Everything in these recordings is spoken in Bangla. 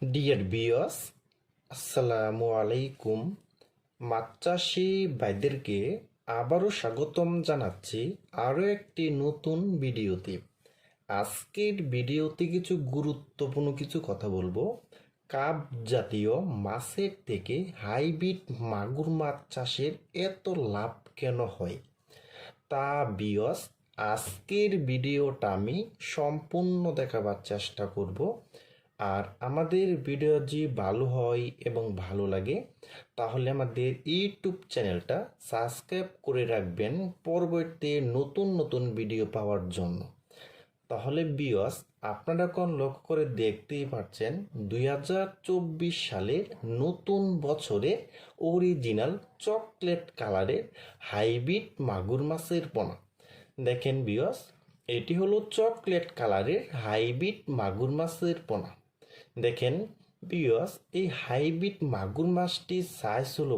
ডিয়ার বিয়স, আসসালামু আলাইকুম। মাছ চাষি ভাইদেরকে আবারও স্বাগতম জানাচ্ছি আরও একটি নতুন ভিডিওতে। আজকের ভিডিওতে কিছু গুরুত্বপূর্ণ কিছু কথা বলবো। কাপ জাতীয় মাছের থেকে হাইব্রিড মাগুর মাছ চাষের এত লাভ কেন হয়, তা বিয়স আজকের ভিডিওটা আমি সম্পূর্ণ দেখাবার চেষ্টা করব। আর আমাদের ভিডিও যদি ভালো হয় এবং ভালো লাগে তাহলে আমাদের ইউটিউব চ্যানেলটা সাবস্ক্রাইব করে রাখবেন পরবর্তী নতুন নতুন ভিডিও পাওয়ার জন্য। তাহলে বিয়স আপনারা এখন লক্ষ্য করে দেখতেই পাচ্ছেন 2024 সালের নতুন বছরে অরিজিনাল চকলেট কালারের হাইব্রিড মাগুর মাছের পোনা। দেখেন বিয়স, এটি হলো চকলেট কালারের হাইব্রিড মাগুর মাছের পোনা। দেখেন বিয়স, এই হাইব্রিড মাগুর মাছটির সাইজ হলো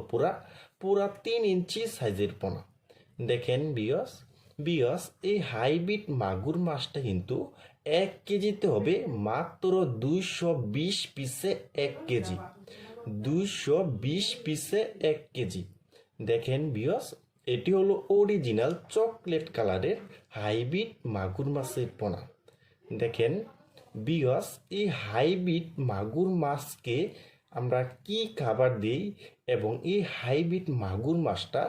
পুরা 3 ইঞ্চি সাইজের পোনা। দেখেন বিয়স, এই হাইব্রিড মাগুর মাছটা কিন্তু 1 কেজিতে হবে মাত্র 220 পিসে 1 কেজি। 220 পিসে 1 কেজি। দেখেন বিয়স, এটি হলো অরিজিনাল চকলেট কালারের হাইব্রিড মাগুর মাছের পোনা। দেখেন বিয়স, এই হাইব্রিড মাগুর মাছকে আমরা কি খাবার দিই এবং এই হাইব্রিড মাগুর মাছটা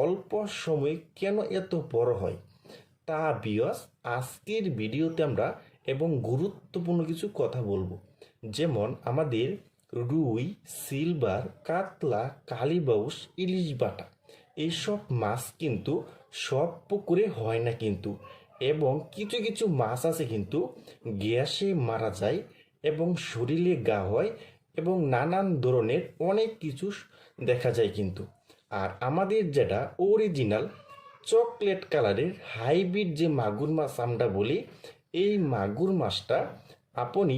অল্প সময়ে কেন এত বড় হয়, তা বিয়স আজকের ভিডিওতে আমরা এবং গুরুত্বপূর্ণ কিছু কথা বলবো। যেমন আমাদের রুই, সিলভার, কাতলা, কালীবাউস, ইলিশ বাটা এইসব মাছ কিন্তু সব পুকুরে হয় না কিন্তু, এবং কিছু কিছু মাছ আছে কিন্তু গ্যাসে মারা যায় এবং শরীরে ঘা হয় এবং নানান ধরনের অনেক কিছু দেখা যায় কিন্তু। আর আমাদের যেটা অরিজিনাল চকলেট কালারের হাইব্রিড যে মাগুর মাছ আমরা বলি, এই মাগুর মাছটা আপনি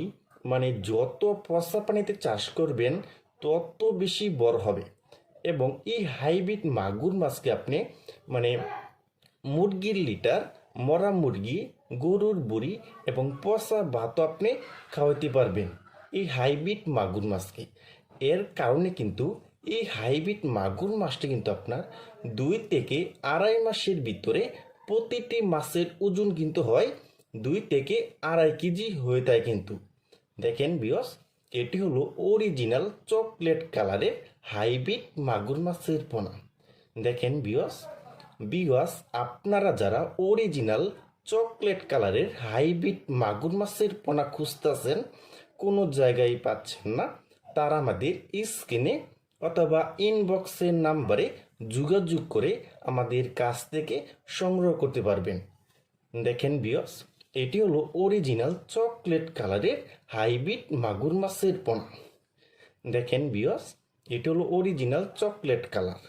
যত পচা পানিতে চাষ করবেন তত বেশি বড় হবে। এবং এই হাইব্রিড মাগুর মাছকে আপনি মুরগির লিটার, মরা মুরগি, গরুর বুড়ি এবং পচা ভাতও আপনি খাওয়াতে পারবেন এই হাইব্রিড মাগুর মাছকে। এর কারণে কিন্তু এই হাইব্রিড মাগুর মাছটা কিন্তু আপনার 2 থেকে 2.5 মাসের ভিতরে প্রতিটি মাছের ওজন কিন্তু হয় 2 থেকে 2.5 কেজি হয়ে যায় কিন্তু। দেখেন বিয়স, এটি হলো অরিজিনাল চকলেট কালারের হাইব্রিড মাগুর মাছের পোনা। দেখেন বিয়স আপনারা যারা অরিজিনাল চকলেট কালারের হাইব্রিড মাগুর মাছের পোনা খুঁজতেছেন, কোনো জায়গায় পাচ্ছেন না, তারা আমাদের স্ক্রিনে অথবা ইনবক্সের নাম্বারে যোগাযোগ করে আমাদের কাছ থেকে সংগ্রহ করতে পারবেন। দেখেন বিয়স, এটি হলো অরিজিনাল চকলেট কালারের হাইব্রিড মাগুর মাছের পোনা। দেখেন বিয়স, এটি হলো অরিজিনাল চকলেট কালার।